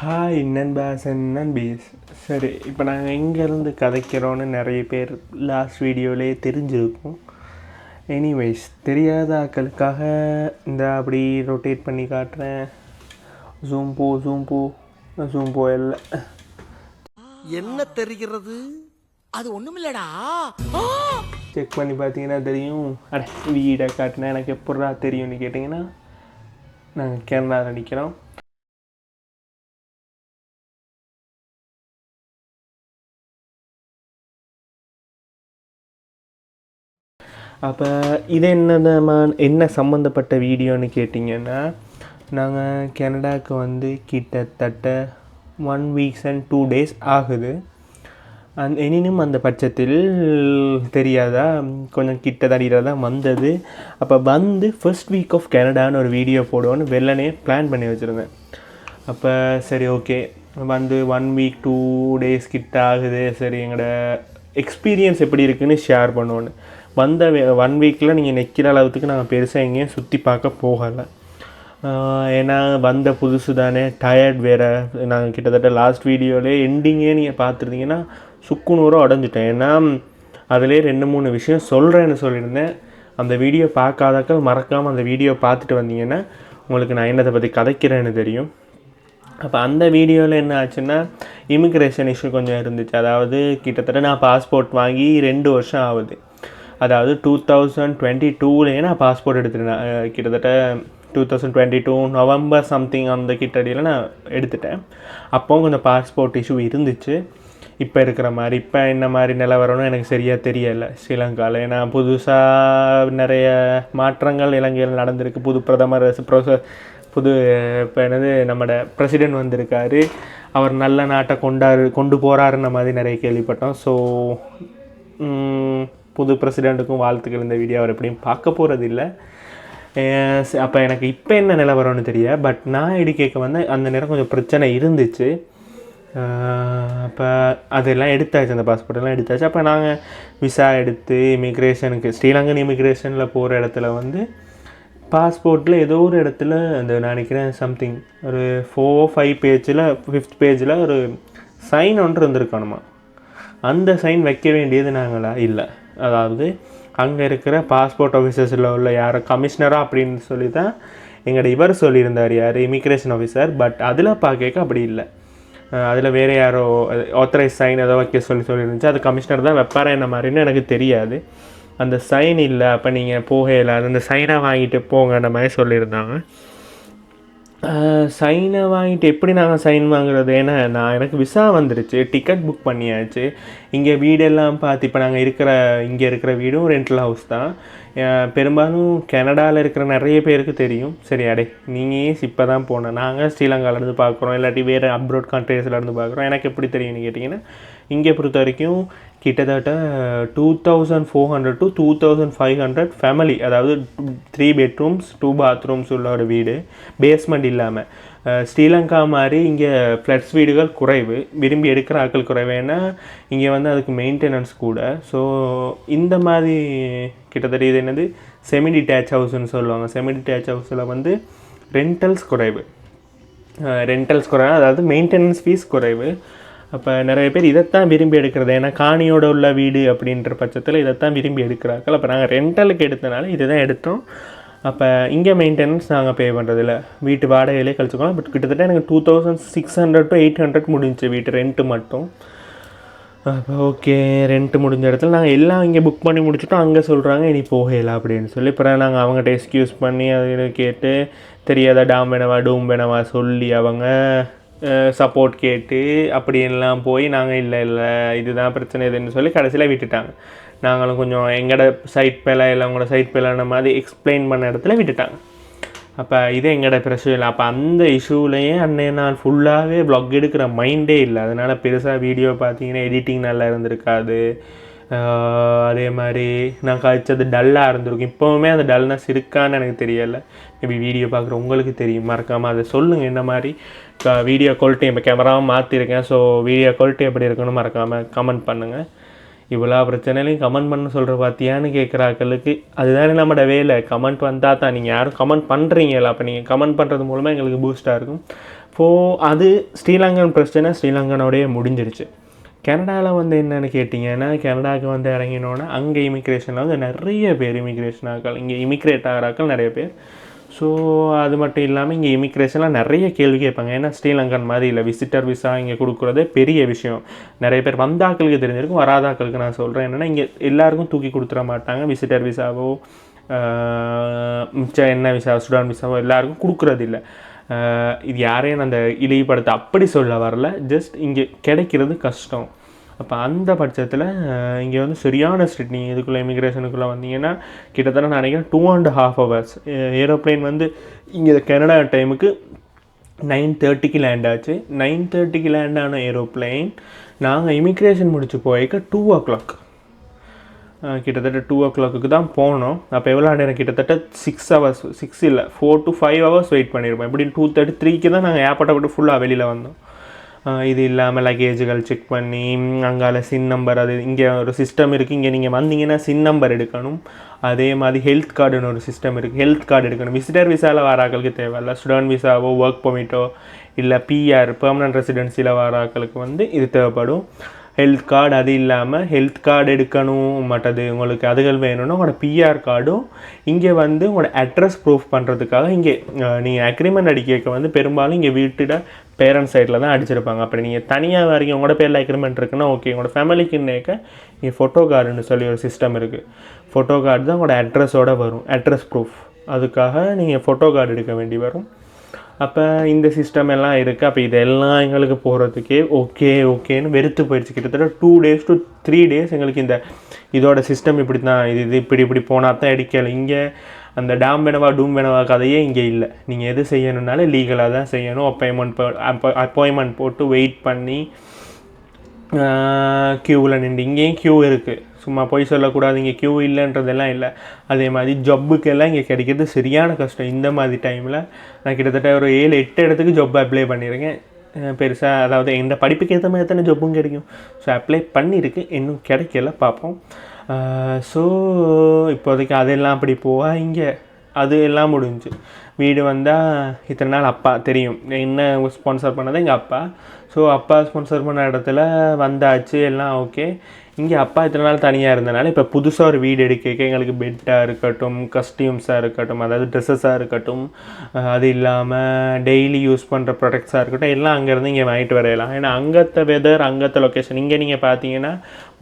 Hi நண்பாஸ் and நண்பீஸ். சரி, இப்போ நாங்கள் எங்கேருந்து கதைக்கிறோன்னு நிறைய பேர் லாஸ்ட் வீடியோவிலே தெரிஞ்சிருக்கும். எனிவேஸ், தெரியாத ஆக்களுக்காக இந்த அப்படி ரொட்டேட் பண்ணி காட்டுறேன். ஜூம் போ இல்லை. என்ன தெரிகிறது? அது ஒண்ணுமில்லடா. செக் பண்ணி பார்த்தீங்கன்னா தெரியும். வீடை காட்டினா எனக்கு எப்படா தெரியும்னு கேட்டிங்கன்னா, நாங்கள் கேரளாவில் நிற்கிறோம். அப்போ இது என்ன சம்மந்தப்பட்ட வீடியோன்னு கேட்டிங்கன்னா, நாங்கள் கனடாவுக்கு வந்து கிட்டத்தட்ட 1 week and 2 days ஆகுது. எனினும் அந்த பட்சத்தில் தெரியாதா, கொஞ்சம் கிட்ட தடியில் தான் வந்தது. அப்போ வந்து ஃபர்ஸ்ட் வீக் ஆஃப் கனடான்னு ஒரு வீடியோ போடுவோன்னு வெள்ளனே பிளான் பண்ணி வச்சுருந்தேன். அப்போ சரி, ஓகே, வந்து 1 week 2 days கிட்ட ஆகுது. சரி, எங்களோட எக்ஸ்பீரியன்ஸ் எப்படி இருக்குதுன்னு ஷேர் பண்ணுவோன்னு வந்த 1 weekல நீங்கள் நிற்கிற அளவுக்கு நாங்கள் பெருசாக எங்கேயும் சுற்றி பார்க்க போகலை. ஏன்னா வந்த புதுசு தானே, டயர்ட் வேறு. நாங்கள் கிட்டத்தட்ட லாஸ்ட் வீடியோவிலே எண்டிங்கே நீங்கள் பார்த்துருந்தீங்கன்னா சுக்குநூறாக உடஞ்சிட்டேன். ஏன்னா அதிலே 2-3 விஷயம் சொல்கிறேன்னு சொல்லியிருந்தேன். அந்த வீடியோ பார்க்காதாக்கள் மறக்காமல் அந்த வீடியோ பார்த்துட்டு வந்தீங்கன்னா உங்களுக்கு நான் என்னத்தை பற்றி கதைக்கிறேன்னு தெரியும். அப்போ அந்த வீடியோவில் என்ன ஆச்சுன்னா, இமிக்ரேஷன் இஷ்யூ கொஞ்சம் இருந்துச்சு. அதாவது கிட்டத்தட்ட நான் பாஸ்போர்ட் வாங்கி 2 வருஷம் ஆகுது. அதாவது 2022 நான் பாஸ்போர்ட் எடுத்துட்டேன். கிட்டத்தட்ட 2022 நவம்பர் சம்திங் அந்த கிட்டடியில் நான் எடுத்துட்டேன். அப்போவும் கொஞ்சம் பாஸ்போர்ட் இஷ்யூ இருந்துச்சு. இப்போ இருக்கிற மாதிரி இப்போ என்ன மாதிரி நிலவரம்னு எனக்கு சரியாக தெரியலை ஸ்ரீலங்காவில். ஏன்னா புதுசாக நிறைய மாற்றங்கள் இலங்கையில் நடந்திருக்கு. புது பிரதமர் புது இப்போ நம்மளோட பிரசிடெண்ட் வந்திருக்காரு. அவர் நல்ல நாட்டை கொண்டு போகிறாருன்ன மாதிரி நிறைய கேள்விப்பட்டோம். ஸோ புது பிரசிடெண்ட்டுக்கும் வாழ்த்துக்கள். இந்த வீடியோ அவர் எப்படியும் பார்க்க போகிறது இல்லை. அப்போ எனக்கு இப்போ என்ன நிலவரம்னு தெரியல. பட் நான் ஐடி கேட்க வந்து அந்த நேரம் கொஞ்சம் பிரச்சனை இருந்துச்சு. அப்போ அதெல்லாம் எடுத்தாச்சு, அந்த பாஸ்போர்ட்டெல்லாம் எடுத்தாச்சு. அப்போ நாங்கள் விசா எடுத்து இமிக்ரேஷனுக்கு ஸ்ரீலங்கன் இமிக்ரேஷனில் போகிற இடத்துல வந்து பாஸ்போர்ட்டில் ஏதோ ஒரு இடத்துல அந்த நான் நினைக்கிறேன் சம்திங் ஒரு 4-5 பேஜில் 5th பேஜில் ஒரு சைன் ஒன்று இருந்திருக்கணுமா. அந்த சைன் வைக்க வேண்டியது நாங்களா இல்லை. அதாவது அங்கே இருக்கிற பாஸ்போர்ட் ஆஃபீஸர்ஸில் உள்ள யாரோ கமிஷனராக அப்படின்னு சொல்லி தான் எங்களோட இவர் சொல்லியிருந்தார், யார் இமிக்ரேஷன் ஆஃபீஸர். பட் அதில் பார்க்க அப்படி இல்லை. அதில் வேறு யாரோ ஆத்தரைஸ் சைன் ஏதோ வைக்க சொல்லியிருந்துச்சு. அது கமிஷனர் தான் வைப்பாரா என்ன மாதிரின்னு எனக்கு தெரியாது. அந்த சைன் இல்லை. அப்போ நீங்கள் போகல, அந்த சைனை வாங்கிட்டு போங்கன்ற மாதிரி சொல்லியிருந்தாங்க. சைனை வாங்கிட்டு எப்படி நாங்கள் சைன் வாங்குறது? ஏன்னா எனக்கு விசா வந்துருச்சு, டிக்கெட் புக் பண்ணியாச்சு. இங்கே வீடெல்லாம் பார்த்து இப்போ நாங்கள் இங்கே இருக்கிற வீடும் ரெண்டல் ஹவுஸ் தான். பெரும்பாலும் கனடாவில் இருக்கிற நிறைய பேருக்கு தெரியும். சரி, நீங்கள் இப்போ தான் போனோம், நாங்கள் ஸ்ரீலங்காவிலேருந்து பார்க்குறோம், இல்லாட்டி வேறு அப்ராட் கண்ட்ரீஸ்லேருந்து பார்க்குறோம். எனக்கு எப்படி தெரியும்னு கேட்டிங்கன்னா, இங்கே பொறுத்த வரைக்கும் கிட்டத்தட்ட 2400 to 2500 ஃபேமிலி, அதாவது 3 bedrooms 2 bathrooms உள்ள ஒரு வீடு, பேஸ்மெண்ட் இல்லாமல். ஸ்ரீலங்கா மாதிரி இங்கே ஃப்ளட்ஸ் வீடுகள் குறைவு, விரும்பி எடுக்கிற ஆட்கள் குறைவு. ஏன்னா இங்கே வந்து அதுக்கு மெயின்டெனன்ஸ் கூட. ஸோ இந்த மாதிரி கிட்டத்தட்ட இது செமி டிட்டாச் ஹவுஸ்ன்னு சொல்லுவாங்க. செமி டிட்டாச் ஹவுஸில் வந்து ரெண்டல்ஸ் குறைவு, அதாவது மெயின்டெனன்ஸ் ஃபீஸ் குறைவு. அப்போ நிறைய பேர் இதைத்தான் விரும்பி எடுக்கிறது. ஏன்னா காணியோட உள்ள வீடு அப்படின்ற பட்சத்தில் இதைத்தான் விரும்பி எடுக்கிறார்கள். அப்போ நாங்கள் ரெண்டலுக்கு எடுத்தனால இது தான் எடுத்தோம். அப்போ இங்கே மெயின்டெனன்ஸ் நாங்கள் பே பண்ணுறதில்ல, வீட்டு வாடகையிலே கழிச்சுக்கலாம். பட் கிட்டத்தட்ட எனக்கு 2600 to 800 முடிஞ்சு வீட்டு ரெண்ட்டு மட்டும். அப்போ ஓகே, ரெண்ட்டு முடிஞ்ச இடத்துல நாங்கள் எல்லாம் இங்கே புக் பண்ணி முடிச்சுட்டோம். அங்கே சொல்கிறாங்க இனி போகலாம் அப்படின்னு சொல்லி. அப்புறம் நாங்கள் அவங்ககிட்ட எக்ஸ்கியூஸ் பண்ணி அதை கேட்டு தெரியாத டூம் வேணவா சொல்லி அவங்க சப்போர்ட் கேட்டு அப்படின்லாம் போய் நாங்கள் இல்லை இதுதான் பிரச்சனை இதுன்னு சொல்லி கடைசியில் விட்டுட்டாங்க. நாங்களும் கொஞ்சம் எங்களோட சைட் பேல இல்லை உங்களோட சைட் பேலான மாதிரி எக்ஸ்பிளைன் பண்ண இடத்துல விட்டுட்டாங்க. அப்போ இது எங்களோட பிரச்சனை இல்லை. அப்போ அந்த இஷ்யூலேயே நான் ஃபுல்லாகவே வ்ளாக் எடுக்கிற மைண்டே இல்லை. அதனால் பெருசாக வீடியோ பார்த்தீங்கன்னா எடிட்டிங் நல்லா இருந்திருக்காது. அதே மாதிரி நான் கழிச்சது டல்லாக இருந்திருக்கும். இப்போவுமே அந்த டல்னஸ் இருக்கான்னு எனக்கு தெரியலை. மேபி வீடியோ பார்க்குற உங்களுக்கு தெரியும், மறக்காமல் அதை சொல்லுங்கள். என்ன மாதிரி வீடியோ குவாலிட்டி இப்போ கேமராவும் மாற்றிருக்கேன். ஸோ வீடியோ குவாலிட்டி எப்படி இருக்குன்னு மறக்காமல் கமெண்ட் பண்ணுங்கள். இவ்வளோ பிரச்சனையிலையும் கமெண்ட் பண்ண சொல்கிற பார்த்தியான்னு கேட்குறாக்களுக்கு அதுதானே நம்மளோட வேலை. கமெண்ட் வந்தால் தான் நீங்கள் யாரும் கமெண்ட் பண்ணுறீங்களா, அப்போ நீங்கள் கமெண்ட் பண்ணுறது மூலமாக எங்களுக்கு பூஸ்ட்டாக இருக்கும். அது ஸ்ரீலங்கன் பிரச்சனை ஸ்ரீலங்கனோடையே முடிஞ்சிருச்சு. கனடாவில் வந்து என்னென்னு கேட்டிங்கன்னா, கனடாவுக்கு வந்து இறங்கினோன்னா அங்கே இமிக்ரேஷனில் வந்து நிறைய பேர் இமிக்ரேஷன் ஆக்கள், இங்கே இமிக்ரேட் ஆகிறாக்கள் நிறைய பேர். ஸோ அது மட்டும் இல்லாமல் இங்கே இமிக்ரேஷனில் நிறைய கேள்வி கேட்பாங்க. ஏன்னா ஸ்ரீலங்கன் மாதிரி இல்லை, விசிட்டர் விசா இங்கே கொடுக்குறதே பெரிய விஷயம். நிறைய பேர் வந்தாக்களுக்கு தெரிஞ்சிருக்கும், வராதாக்களுக்கு நான் சொல்கிறேன் என்னென்னா, இங்கே எல்லாருக்கும் தூக்கி கொடுத்துட மாட்டாங்க. விசிட்டர் விசாவோ மிச்சம் என்ன விசா, சுடான் விசாவோ எல்லாருக்கும் கொடுக்குறதில்ல. இது யாரையும் நான் அந்த இழிவுபடுத்த அப்படி சொல்ல வரல, ஜஸ்ட் இங்கே கிடைக்கிறது கஷ்டம். அப்போ அந்த பட்சத்தில் இங்கே வந்து சரியான ஸ்ட்ரிக்ட். நீங்கள் இதுக்குள்ளே இமிக்ரேஷனுக்குள்ளே வந்தீங்கன்னா கிட்டத்தட்ட நான் நினைக்கிறேன் 2.5 hours. ஏரோப்ளைன் வந்து இங்கே கனடா டைமுக்கு 9:30 லேண்ட் ஆச்சு. 9:30 லேண்ட் ஆன ஏரோப்ளைன் நாங்கள் இமிக்ரேஷன் முடிச்சு போய்க்க 2 o'clock, கிட்டத்தட்ட 2 o'clock தான் போனோம். அப்போ எவ்வளோ நேரம், கிட்டத்தட்ட 6 hours, 6 இல்லை 4 to 5 hours வெயிட் பண்ணியிருப்போம். இப்படி 2:33 தான் நாங்கள் ஏர்போர்ட்டை விட்டு ஃபுல்லாக வெளியில் வந்தோம். இது இல்லாமல் லக்கேஜுகள் செக் பண்ணி அங்கால சின் நம்பர், அது இங்கே ஒரு சிஸ்டம் இருக்குது. இங்கே நீங்கள் வந்தீங்கன்னா சின் நம்பர் எடுக்கணும். அதே மாதிரி ஹெல்த் கார்டுன்னு ஒரு சிஸ்டம் இருக்குது, ஹெல்த் கார்டு எடுக்கணும். விசிட்டர் விசாவில் வராக்களுக்கு தேவையில்லை. ஸ்டூடெண்ட் விசாவோ ஒர்க் பெர்மிட்டோ இல்லை பிஆர் பெர்மனன்ட் ரெசிடென்சியில் வராக்களுக்கு வந்து இது தேவைப்படும் ஹெல்த் கார்டு. அது இல்லாமல் ஹெல்த் கார்டு எடுக்கணும். மற்றது உங்களுக்கு அதுகள் வேணும்னா உங்களோட பிஆர் கார்டும் இங்கே வந்து உங்களோட அட்ரஸ் ப்ரூஃப் பண்ணுறதுக்காக இங்கே நீங்கள் அக்ரிமெண்ட் அடிக்க வந்து பெரும்பாலும் இங்கே வீட்டோட பேரண்ட்ஸ் சைடில் தான் அடிச்சிருப்பாங்க. அப்படி நீங்கள் தனியாக வரைக்கும் உங்களோட பேரில் அக்ரிமெண்ட் இருக்குன்னா ஓகே. உங்களோட ஃபேமிலிக்குன்னேக்க இங்கே ஃபோட்டோ கார்டுன்னு சொல்லி ஒரு சிஸ்டம் இருக்குது. ஃபோட்டோ கார்டு தான் உங்களோட அட்ரஸோடு வரும், அட்ரஸ் ப்ரூஃப். அதுக்காக நீங்கள் ஃபோட்டோ கார்டு எடுக்க வேண்டி வரும். அப்போ இந்த சிஸ்டம் எல்லாம் இருக்குது. அப்போ இதெல்லாம் எங்களுக்கு போகிறதுக்கே ஓகேன்னு வெறுத்து போயிடுச்சு. கிட்டத்தட்ட 2 days to 3 days எங்களுக்கு இதோட சிஸ்டம் இப்படி தான், இது இப்படி போனால் தான் எடுக்கலை. இங்கே அந்த டூம் வேணவா கதையே இங்கே இல்லை. நீங்கள் எது செய்யணுன்னாலே லீகலாக தான் செய்யணும். அப்பாயின்மெண்ட் போட்டு வெயிட் பண்ணி க்யூவில் நின்று, இங்கேயும் க்யூ இருக்குது, சும்மா போய் சொல்லக்கூடாது இங்கே க்யூ இல்லைன்றதெல்லாம் இல்லை. அதே மாதிரி ஜப்புக்கெல்லாம் இங்கே கிடைக்கிறது சரியான கஷ்டம். இந்த மாதிரி டைமில் நான் கிட்டத்தட்ட ஒரு 7-8 இடத்துக்கு ஜப் அப்ளை பண்ணியிருக்கேன். பெருசாக அதாவது எந்த படிப்புக்கு ஏற்ற மாதிரி எத்தனை ஜப்பும் கிடைக்கும். ஸோ அப்ளை பண்ணியிருக்கு, இன்னும் கிடைக்கல, பார்ப்போம். ஸோ இப்போதைக்கு அதெல்லாம் அப்படி போவா. இங்கே அது எல்லாம் முடிஞ்சு வீடு வந்தால் இத்தனை நாள் அப்பா தெரியும் என்ன ஸ்பான்சர் பண்ணது எங்கள் அப்பா. ஸோ அப்பா ஸ்பான்சர் பண்ண இடத்துல வந்தாச்சு, எல்லாம் ஓகே. இங்கே அப்பா இத்தனை நாள் தனியாக இருந்தனால இப்போ புதுசாக ஒரு வீடு எடுக்க எங்களுக்கு பெட்டாக இருக்கட்டும், கஸ்டியூம்ஸாக இருக்கட்டும், அதாவது ட்ரெஸ்ஸஸாக இருக்கட்டும், அது இல்லாமல் டெய்லி யூஸ் பண்ணுற ப்ராடக்ட்ஸாக இருக்கட்டும், எல்லாம் அங்கேருந்து இங்கே வாங்கிட்டு வரையலாம். ஏன்னா அங்கத்த வெதர், அங்கத்த லொக்கேஷன். இங்கே நீங்கள் பார்த்தீங்கன்னா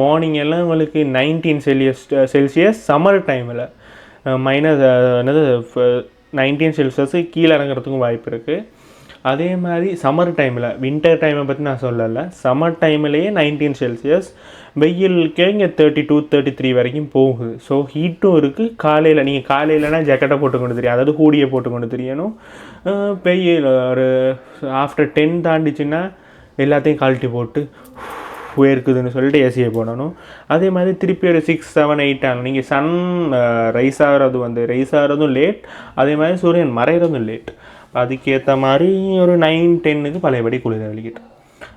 மார்னிங் எல்லாம் உங்களுக்கு 19 செல்சியஸ், சம்மர் டைமில் -19 செல்சியஸு கீழே இறங்குறதுக்கும் வாய்ப்பு இருக்குது. அதே மாதிரி சம்மர் டைமில், வின்டர் டைமை பற்றி நான் சொல்லலை, சம்மர் டைம்லேயே 19 செல்சியஸ், வெயிலுக்கே இங்கே 32-33 வரைக்கும் போகுது. ஸோ ஹீட்டும் இருக்குது. காலையில் நீங்கள் காலையிலனா ஜாக்கெட்டை போட்டுக்கொண்டு தெரியும், அதாவது ஹூடியை போட்டுக்கொண்டு தெரியணும். வெயில் ஒரு ஆஃப்டர் 10 தாண்டிச்சுன்னா எல்லாத்தையும் கழட்டி போட்டு வேர்க்குதுன்னு சொல்லிட்டு ஏசியை போடணும். அதே மாதிரி திருப்பி ஒரு 6-7-8 ஆகணும். நீங்கள் சன் ரைஸ் ஆகிறதும் லேட், அதே மாதிரி சூரியன் மறைகிறதும் லேட். அதுக்கேற்ற மாதிரி ஒரு 9-10க்கு பழையபடி குளிர வெளிக்கிட்டு.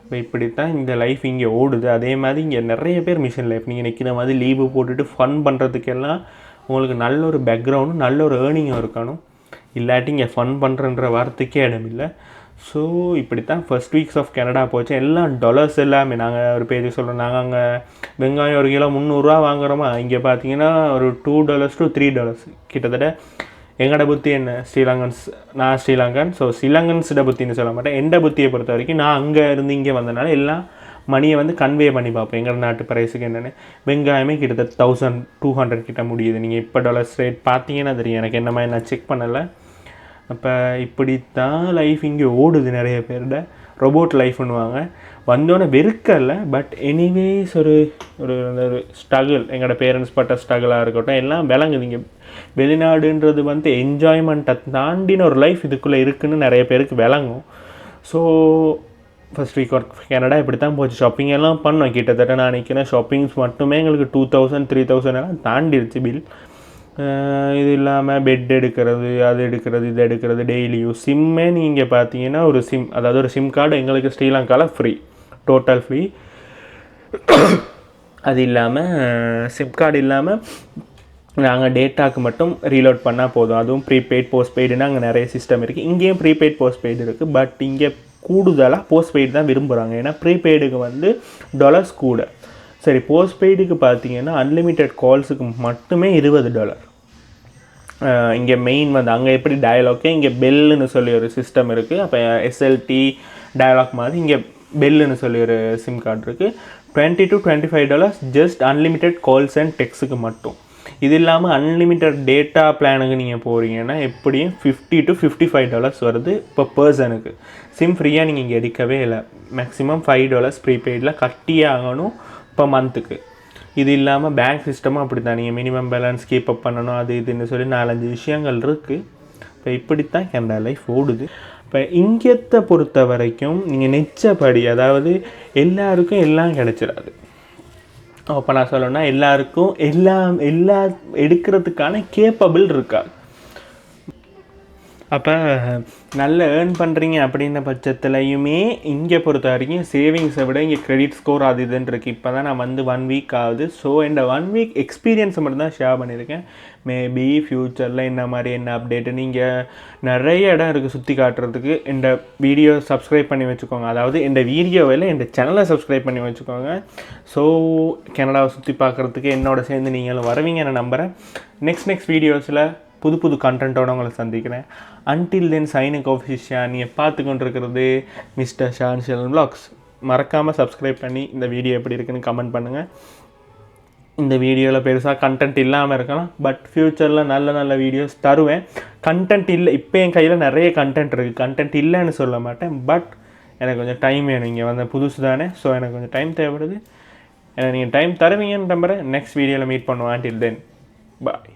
இப்போ இப்படித்தான் இந்த லைஃப் இங்கே ஓடுது. அதே மாதிரி இங்கே நிறைய பேர் மிஷன் லைஃப். நீங்கள் நிற்கிற மாதிரி லீவு போட்டுட்டு ஃபன் பண்ணுறதுக்கெல்லாம் உங்களுக்கு நல்ல ஒரு பேக்ரவுண்டும் நல்ல ஒரு ஏர்னிங்கும் இருக்கணும். இல்லாட்டி இங்கே ஃபன் பண்ணுறன்ற வார்த்தைக்கே இடம் இல்லை. ஸோ இப்படித்தான் ஃபர்ஸ்ட் வீக்ஸ் ஆஃப் கனடா போச்சு. எல்லாம் டாலர்ஸ் எல்லாமே. நாங்கள் ஒரு பேஜ் சொல்கிறோம், நாங்கள் அங்கே வெங்காயம் 1 கிலோ 300 வாங்குகிறோமா, இங்கே பார்த்தீங்கன்னா ஒரு $2 to $3 கிட்டத்தட்ட. எங்களோட புத்தி என்ன, ஸ்ரீலங்கன்ஸ், நான் ஸ்ரீலங்கன். ஸோ ஸ்ரீலங்கன்ஸோட புத்தின்னு சொல்ல மாட்டேன். எந்த புத்தியை பொறுத்த வரைக்கும் நான் அங்கே இருந்து இங்கே வந்தனால எல்லாம் மணியை வந்து கன்வே பண்ணி பார்ப்போம் எங்கள் நாட்டு ப்ரைஸுக்கு என்னென்னு. வெங்காயமே கிட்டத்தட்ட 1200 கிட்ட முடியுது. நீங்கள் இப்போ டாலர்ஸ் ரேட் பார்த்தீங்கன்னா தெரியும். எனக்கு என்ன மாதிரி நான் செக் பண்ணலை. அப்போ இப்படித்தான் லைஃப் இங்கே ஓடுது. நிறைய பேரோட ரோபோட் லைஃப்னுவாங்க. வந்தோடனே வெறுக்கல, பட் எனிவேஸ் ஒரு ஒரு ஸ்ட்ரகிள், எங்களோட பேரண்ட்ஸ் பட்ட ஸ்ட்ரகிளாக இருக்கட்டும், எல்லாம் விளங்குது. இங்கே வெளிநாடுன்றது வந்து என்ஜாய்மெண்ட்டை தாண்டின ஒரு லைஃப் இதுக்குள்ளே இருக்குதுன்னு நிறைய பேருக்கு விளங்கும். So first week work Canada இப்படி தான் போச்சு. ஷாப்பிங் எல்லாம் பண்ணோம். கிட்டத்தட்ட நான் நினைக்கிறேன் ஷாப்பிங்ஸ் மட்டுமே எங்களுக்கு 2000-3000 எல்லாம் தாண்டிடுச்சு பில். இது இல்லாமல் பெட் எடுக்கிறது, அது எடுக்கிறது, இது எடுக்கிறது, டெய்லி யூஸ். சிம்மே நீங்கள் பார்த்தீங்கன்னா ஒரு சிம், அதாவது ஒரு சிம் கார்டு எங்களுக்கு ஸ்ரீலங்காவில் ஃப்ரீ, டோட்டல் ஃப்ரீ. அது இல்லாமல் சிம் கார்டு இல்லாமல் நாங்கள் டேட்டாவுக்கு மட்டும் ரீலோட் பண்ணால் போதும். அதுவும் ப்ரீபெய்ட் போஸ்ட்பெய்டுன்னு அங்கே நிறைய சிஸ்டம் இருக்குது. இங்கேயும் ப்ரீபெய்ட் போஸ்ட்பெய்டு இருக்குது. பட் இங்கே கூடுதலாக போஸ்ட்பெய்டு தான் விரும்புகிறாங்க. ஏன்னா ப்ரீபெய்டுக்கு வந்து டாலர்ஸ் கூட. சரி, போஸ்ட்பெய்டுக்கு பார்த்தீங்கன்னா அன்லிமிட்டெட் கால்ஸுக்கு மட்டுமே $20. இங்கே மெயின் வந்து அங்கே எப்படி டயலாக்கே இங்கே பெல்லுன்னு சொல்லி ஒரு சிஸ்டம் இருக்குது. அப்போ எஸ்எல்டி டயலாக் மாதிரி இங்கே பெல்லுன்னு சொல்லி ஒரு சிம் கார்டு இருக்குது. $20 to $25 just unlimited calls and டெக்ஸுக்கு மட்டும். இது இல்லாமல் அன்லிமிட்டெட் டேட்டா பிளானுக்கு நீங்கள் போகிறீங்கன்னா எப்படியும் $50 to $55 வருது இப்போ பர்சனுக்கு. சிம் ஃப்ரீயாக நீங்கள் இங்கே எடுக்கவே இல்லை. மேக்ஸிமம் $5 ப்ரீபெய்டில் கட்டியே ஆகணும் இப்போ மந்த்துக்கு. இது இல்லாமல் பேங்க் சிஸ்டமும் அப்படி தான். நீங்கள் மினிமம் பேலன்ஸ் கீப் அப் பண்ணணும், அது இதுன்னு சொல்லி 4-5 விஷயங்கள் இருக்குது. இப்போ இப்படித்தான் கனடா லைஃப் ஓடுது. இப்போ இங்கத்தை பொறுத்த வரைக்கும் நீங்கள் நிச்சப்படி, அதாவது எல்லாருக்கும் எல்லாம் கிடச்சிடாது. அப்போ நான் சொல்லணும்னா எல்லாருக்கும் எல்லா எடுக்கிறதுக்கான கேப்பபிள் இருக்காது. அப்போ நல்ல ஏர்ன் பண்ணுறீங்க அப்படின்ற பட்சத்துலையுமே இங்கே பொறுத்த வரைக்கும் சேவிங்ஸை விட இங்கே கிரெடிட் ஸ்கோர் அது இதுன்னு இருக்குது. இப்போ தான் நான் வந்து 1 வீக் ஆகுது. ஸோ இந்த 1 வீக் எக்ஸ்பீரியன்ஸை மட்டும் தான் ஷேர் பண்ணியிருக்கேன். மேபி ஃப்யூச்சரில் என்ன மாதிரி என்ன அப்டேட்டு, நீங்கள் நிறைய இடம் இருக்குது சுற்றி காட்டுறதுக்கு. இந்த வீடியோ சப்ஸ்கிரைப் பண்ணி வச்சுக்கோங்க. அதாவது இந்த வீடியோவில் இந்த சேனலை சப்ஸ்கிரைப் பண்ணி வச்சுக்கோங்க. ஸோ கனடாவை சுற்றி பார்க்குறதுக்கு என்னோட சேர்ந்து நீங்களும் வருவீங்க நான் நம்புகிறேன். நெக்ஸ்ட் வீடியோஸில் புது கண்டென்ட்டோட உங்களை சந்திக்கிறேன். Until then signing off Shisha. நீங்கள் பார்த்து கொண்டிருக்கிறது மிஸ்டர் ஷான்ஷியல் விலாக்ஸ். மறக்காமல் சப்ஸ்கிரைப் பண்ணி இந்த வீடியோ எப்படி இருக்குன்னு கமெண்ட் பண்ணுங்கள். இந்த வீடியோவில் பெருசாக கண்டென்ட் இல்லாமல் இருக்கலாம், பட் ஃப்யூச்சரில் நல்ல வீடியோஸ் தருவேன். கண்டென்ட் இல்லை, இப்போ என் கையில் நிறைய கண்டென்ட் இருக்குது. கண்டென்ட் இல்லைன்னு சொல்ல மாட்டேன், பட் எனக்கு கொஞ்சம் டைம் வேணும். இங்கே வந்த புதுசு தானே, ஸோ எனக்கு கொஞ்சம் டைம் தேவைப்படுது. எனக்கு நீங்கள் டைம் தருவீங்கன்னு நம்புகிறேன். நெக்ஸ்ட் வீடியோவில் மீட் பண்ணுவோம். அன்டில் தென் பாய்.